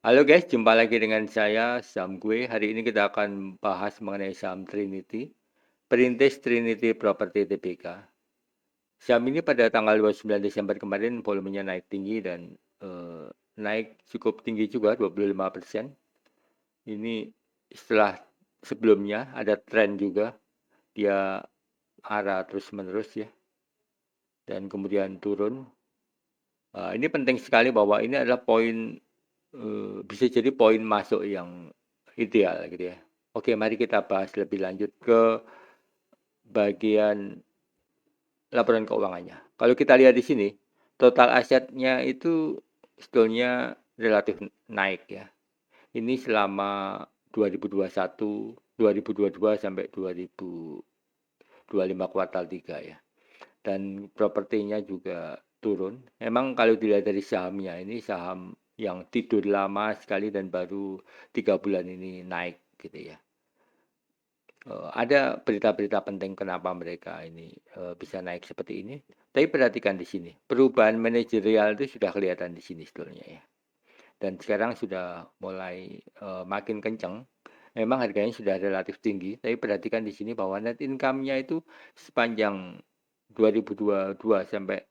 Halo guys, jumpa lagi dengan saya Sam Gue. Hari ini kita akan bahas mengenai saham Trinity, perintis Trinity Property Tbk. Saham ini pada tanggal 29 Desember kemarin volumenya naik tinggi dan naik cukup tinggi juga 25%. Ini setelah sebelumnya ada tren juga, dia arah terus menerus ya, dan kemudian turun. Ini penting sekali bahwa ini adalah poin, bisa jadi poin masuk yang ideal gitu ya. Oke, mari kita bahas lebih lanjut ke bagian laporan keuangannya. Kalau kita lihat di sini, total asetnya itu sebetulnya relatif naik ya. Ini selama 2021, 2022 sampai 2025 kuartal 3 ya. Dan propertinya juga turun. Memang kalau dilihat dari sahamnya, ini saham yang tidur lama sekali dan baru 3 bulan ini naik gitu ya. Ada berita-berita penting kenapa mereka ini bisa naik seperti ini. Tapi perhatikan di sini, perubahan manajerial itu sudah kelihatan di sini sebetulnya ya. Dan sekarang sudah mulai makin kencang. Memang harganya sudah relatif tinggi, tapi perhatikan di sini bahwa net income-nya itu sepanjang 2022 sampai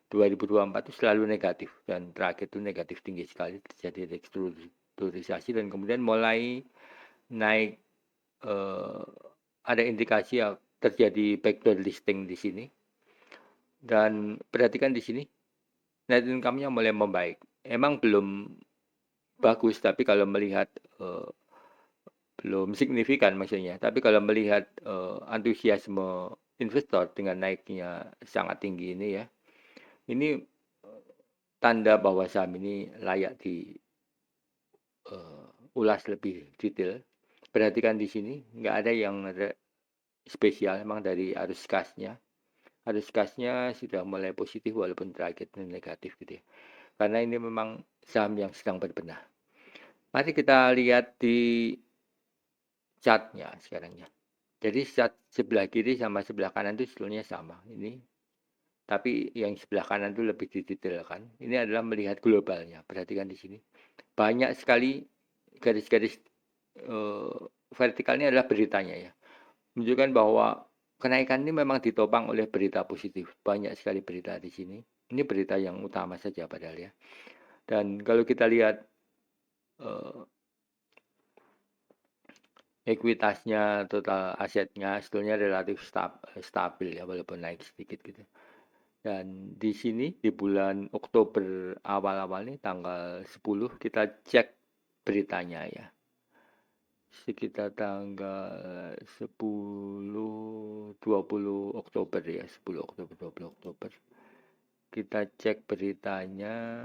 2024 itu selalu negatif dan terakhir itu negatif tinggi sekali, terjadi restrukturisasi dan kemudian mulai naik. eh, ada indikasi ya terjadi backdoor listing di sini dan perhatikan di sini net income-nya mulai membaik. Emang belum bagus tapi kalau melihat belum signifikan maksudnya. Tapi kalau melihat antusiasme investor dengan naiknya sangat tinggi ini ya, ini tanda bahwa saham ini layak di ulas lebih detail. Perhatikan di sini nggak ada yang spesial emang dari arus kasnya. Arus kasnya sudah mulai positif walaupun terakhir negatif gitu ya. Karena ini memang saham yang sedang berbenah. Mari kita lihat di chartnya sekarang ya. Jadi chart sebelah kiri sama sebelah kanan itu sebetulnya sama. Ini tapi yang sebelah kanan itu lebih didetailkan. Ini adalah melihat globalnya. Perhatikan di sini. Banyak sekali garis-garis vertikalnya adalah beritanya ya. Menunjukkan bahwa kenaikan ini memang ditopang oleh berita positif. Banyak sekali berita di sini. Ini berita yang utama saja padahal ya. Dan kalau kita lihat ekuitasnya, total asetnya sebetulnya relatif stabil ya walaupun naik sedikit gitu. Dan di sini di bulan Oktober awal-awal nih tanggal 10 kita cek beritanya ya. Sekitar tanggal 10 20 Oktober ya, 10 Oktober 20 Oktober. Kita cek beritanya,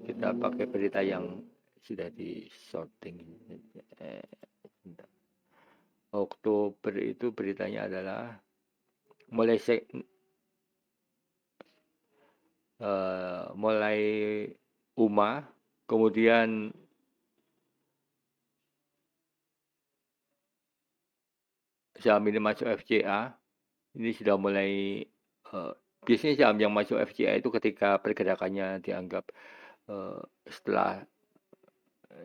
kita pakai berita yang sudah di sorting. Oktober itu beritanya adalah mulai mulai UMA, kemudian saham ini masuk FCA, ini sudah mulai biasanya saham yang masuk FCA itu ketika pergerakannya dianggap setelah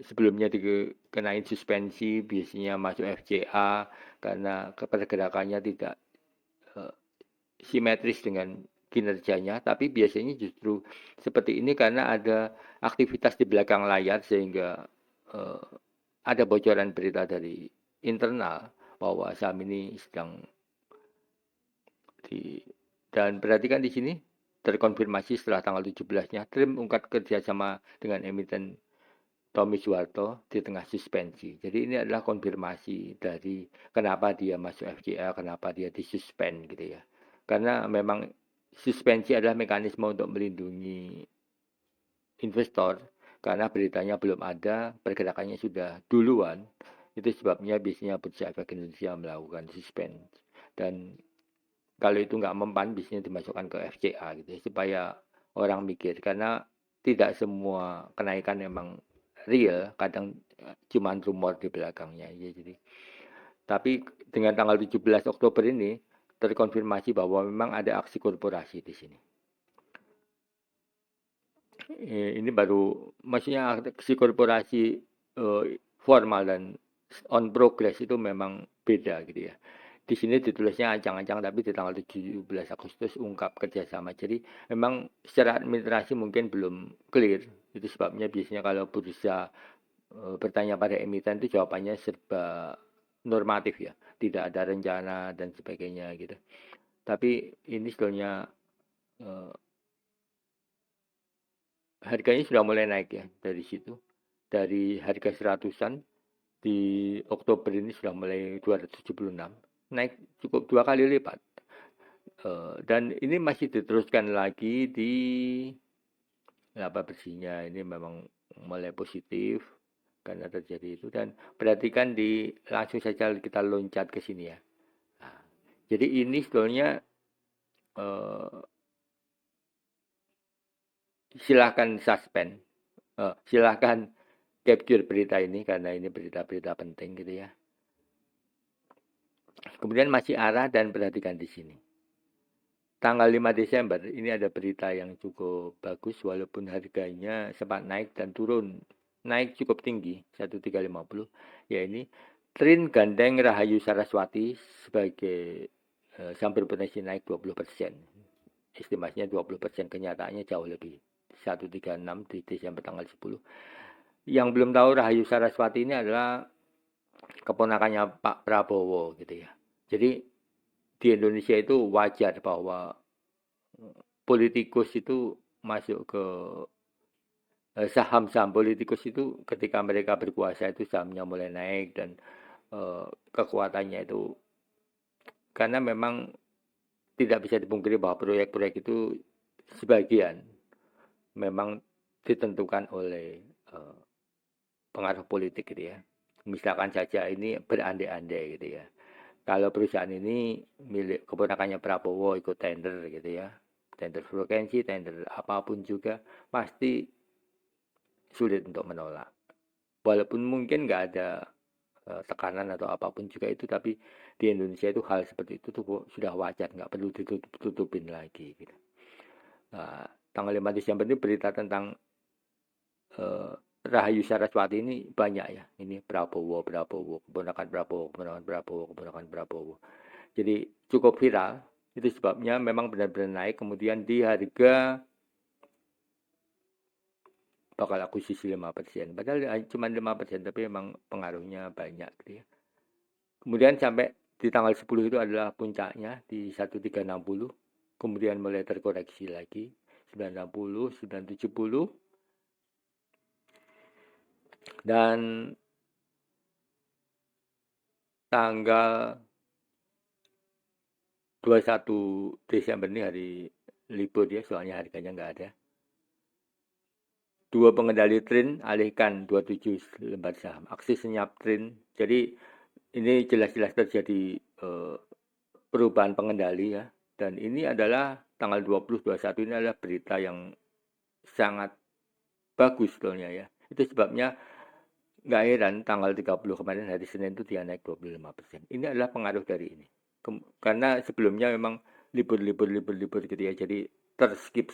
sebelumnya dikenain suspensi biasanya masuk FCA karena pergerakannya tidak simetris dengan kinerjanya, tapi biasanya justru seperti ini karena ada aktivitas di belakang layar sehingga ada bocoran berita dari internal bahwa saham ini sedang dan perhatikan di sini terkonfirmasi setelah tanggal 17-nya Trim ungkap kerjasama dengan emiten Tommy Suwarto di tengah suspensi. Jadi ini adalah konfirmasi dari kenapa dia masuk FCA, kenapa dia disuspend gitu ya. Karena memang suspensi adalah mekanisme untuk melindungi investor karena beritanya belum ada, pergerakannya sudah duluan. Itu sebabnya biasanya Bursa Efek Indonesia melakukan suspend. Dan kalau itu nggak mempan, biasanya dimasukkan ke FCA gitu ya, supaya orang mikir. Karena tidak semua kenaikan memang real, kadang cuma rumor di belakangnya ya. Jadi tapi dengan tanggal 17 Oktober ini terkonfirmasi bahwa memang ada aksi korporasi di sini. Ini baru maksudnya si korporasi formal dan on progress itu memang beda gitu ya. Di sini ditulisnya ancang-ancang tapi di tanggal 17 Agustus ungkap kerjasama. Jadi memang secara administrasi mungkin belum clear. Itu sebabnya biasanya kalau bursa bertanya pada emiten itu jawabannya serba normatif ya. Tidak ada rencana dan sebagainya gitu. Tapi ini sebetulnya eh, harganya sudah mulai naik ya dari situ. Dari harga seratusan di Oktober ini sudah mulai 276. Naik cukup 2 kali lipat. Dan ini masih diteruskan lagi di laba bersihnya. Ini memang mulai positif karena terjadi itu. Dan perhatikan langsung saja kita loncat ke sini ya. Nah, jadi ini sebetulnya eh, silahkan suspend, silahkan capture berita ini karena ini berita-berita penting gitu ya. Kemudian masih arah dan perhatikan di sini. Tanggal 5 Desember ini ada berita yang cukup bagus walaupun harganya sempat naik dan turun. Naik cukup tinggi 1350 ya ini Trin gandeng Rahayu Saraswati sebagai saham berpotensi naik 20%. Estimasinya 20%, kenyataannya jauh lebih. 136 di Desember tanggal 10. Yang belum tahu Rahayu Saraswati ini adalah keponakannya Pak Prabowo gitu ya. Jadi di Indonesia itu wajar bahwa politikus itu masuk ke saham-saham politikus itu ketika mereka berkuasa itu sahamnya mulai naik dan kekuatannya itu karena memang tidak bisa dipungkiri bahwa proyek-proyek itu sebagian memang ditentukan oleh pengaruh politik gitu ya. Misalkan saja ini berandai-andai gitu ya. Kalau perusahaan ini milik keponakannya Prabowo ikut tender gitu ya. Tender frekuensi, tender apapun juga pasti sulit untuk menolak. Walaupun mungkin nggak ada tekanan atau apapun juga itu, tapi di Indonesia itu hal seperti itu tuh sudah wajar, nggak perlu ditutupin lagi. Gitu. Nah, tanggal 5 Desember ini berita tentang Rahayu Saraswati ini banyak ya. Ini Prabowo, keponakan Prabowo, keponakan Prabowo. Jadi cukup viral. Itu sebabnya memang benar-benar naik. Kemudian di harga bakal akuisisi 5%. Padahal cuma 5%, tapi memang pengaruhnya banyak gitu ya. Kemudian sampai di tanggal 10 itu adalah puncaknya di 1360. Kemudian mulai terkoreksi lagi 960, 970. Dan tanggal 21 Desember ini hari libur ya, soalnya harganya nggak ada. Dua pengendali Trin alihkan 27 lembar saham. Aksi senyap Trin. Jadi ini jelas-jelas terjadi perubahan pengendali ya. Dan ini adalah tanggal 20-21 ini adalah berita yang sangat bagus sebetulnya ya. Itu sebabnya nggak heran tanggal 30 kemarin hari Senin itu dia naik 25%. Ini adalah pengaruh dari ini. Karena sebelumnya memang libur gitu ya. Jadi terskip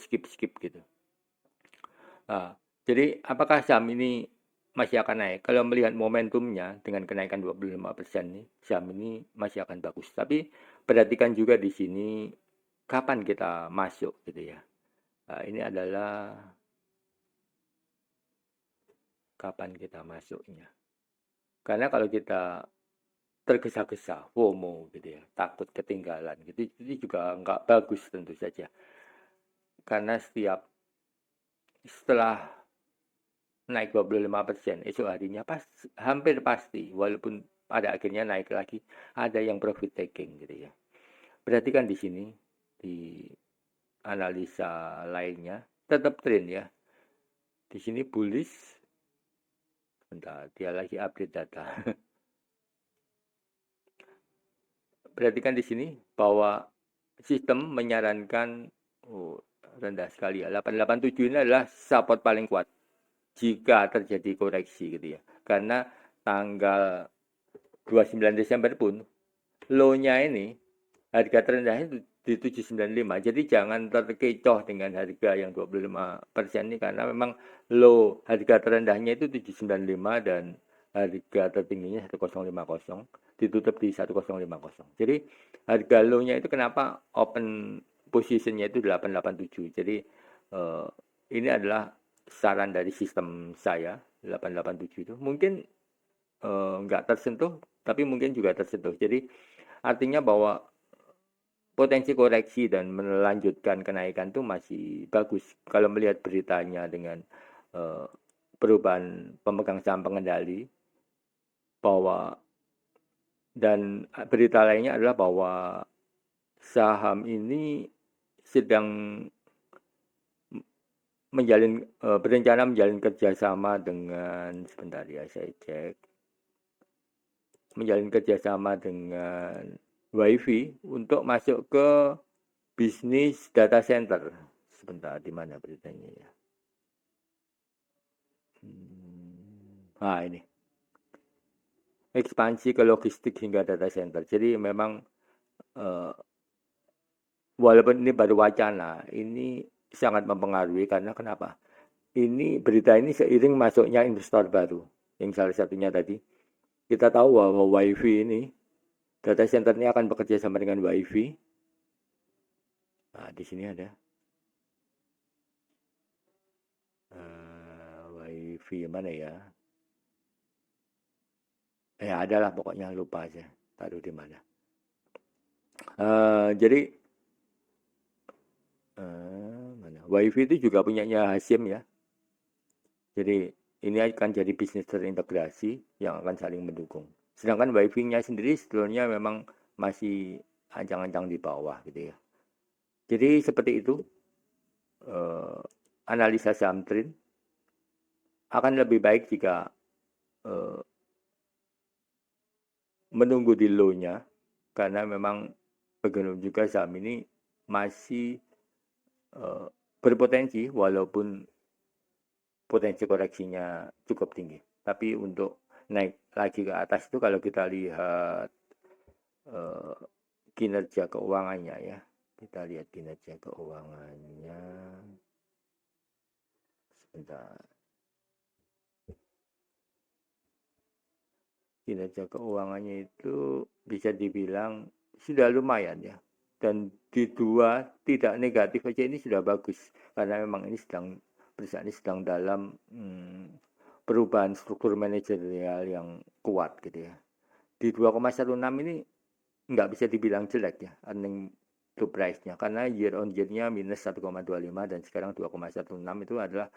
gitu. Nah, jadi apakah saham ini masih akan naik? Kalau melihat momentumnya dengan kenaikan 25% nih, saham ini masih akan bagus. Tapi perhatikan juga di sini kapan kita masuk gitu ya. Nah, ini adalah kapan kita masuknya. Karena kalau kita tergesa-gesa, FOMO gitu ya, takut ketinggalan gitu, itu juga nggak bagus tentu saja. Karena setelah naik 25%, esok harinya hampir pasti, walaupun pada akhirnya naik lagi, ada yang profit taking gitu ya. Perhatikan di sini, di analisa lainnya, tetap trend ya. Di sini bullish, bentar, dia lagi update data. Perhatikan di sini bahwa sistem menyarankan rendah sekali ya. 887 ini adalah support paling kuat jika terjadi koreksi gitu ya. Karena tanggal 29 Desember pun low-nya ini harga terendahnya itu di 795. Jadi jangan terkecoh dengan harga yang 25% ini karena memang low, harga terendahnya itu 795 dan harga tertingginya 1050, ditutup di 1050. Jadi harga low-nya itu kenapa open position-nya itu 887. Jadi ini adalah saran dari sistem saya 887 itu. Mungkin nggak tersentuh, tapi mungkin juga tersentuh. Jadi artinya bahwa potensi koreksi dan melanjutkan kenaikan itu masih bagus kalau melihat beritanya dengan perubahan pemegang saham pengendali bahwa, dan berita lainnya adalah bahwa saham ini sedang berencana menjalin kerjasama dengan, sebentar ya saya cek, menjalin kerjasama dengan WiFi untuk masuk ke bisnis data center. Sebentar, di mana beritanya ya? Nah ini, ekspansi ke logistik hingga data center. Jadi memang walaupun ini baru wacana, ini sangat mempengaruhi karena kenapa? Ini berita ini seiring masuknya investor baru. Yang salah satunya tadi kita tahu bahwa WiFi ini, data center ini akan bekerja sama dengan WiFi. Nah, di sini ada WiFi mana ya? Ya adalah pokoknya, lupa aja. Taruh di mana. Jadi mana? WiFi itu juga punyanya Hasyim ya. Jadi ini akan jadi bisnis terintegrasi yang akan saling mendukung. Sedangkan WiFi-nya sendiri sebetulnya memang masih ancang-ancang di bawah gitu ya. Jadi seperti itu analisa saham Trin. Akan lebih baik jika menunggu di low-nya karena memang bagaimanapun juga saham ini masih berpotensi walaupun potensi koreksinya cukup tinggi. Tapi untuk naik lagi ke atas itu kalau kita lihat kinerja keuangannya ya. Kita lihat kinerja keuangannya. Sebentar. Kinerja keuangannya itu bisa dibilang sudah lumayan ya. Dan di dua tidak negatif aja ini sudah bagus. Karena memang ini perusahaan ini sedang dalam perubahan struktur manajerial yang kuat gitu ya. Di 2,16 ini nggak bisa dibilang jelek ya earning to price-nya. Karena year on year-nya minus 1,25 dan sekarang 2,16 itu adalah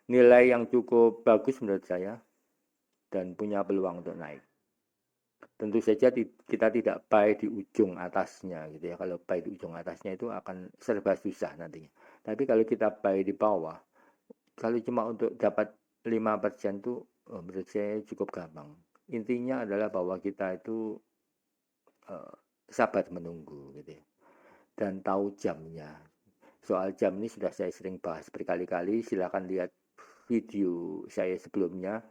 nilai yang cukup bagus menurut saya dan punya peluang untuk naik. Tentu saja kita tidak buy di ujung atasnya gitu ya. Kalau buy di ujung atasnya itu akan serba susah nantinya. Tapi kalau kita buy di bawah, kalau cuma untuk dapat 5% tuh menurut saya cukup gampang. Intinya adalah bahwa kita itu sabar menunggu gitu ya. Dan tahu jamnya. Soal jam ini sudah saya sering bahas berkali-kali. Silakan lihat video saya sebelumnya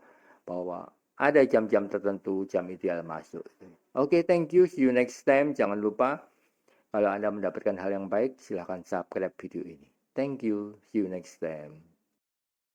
bahwa ada jam-jam tertentu jam ideal masuk. Oke, thank you. See you next time. Jangan lupa kalau Anda mendapatkan hal yang baik, silakan subscribe video ini. Thank you. See you next time.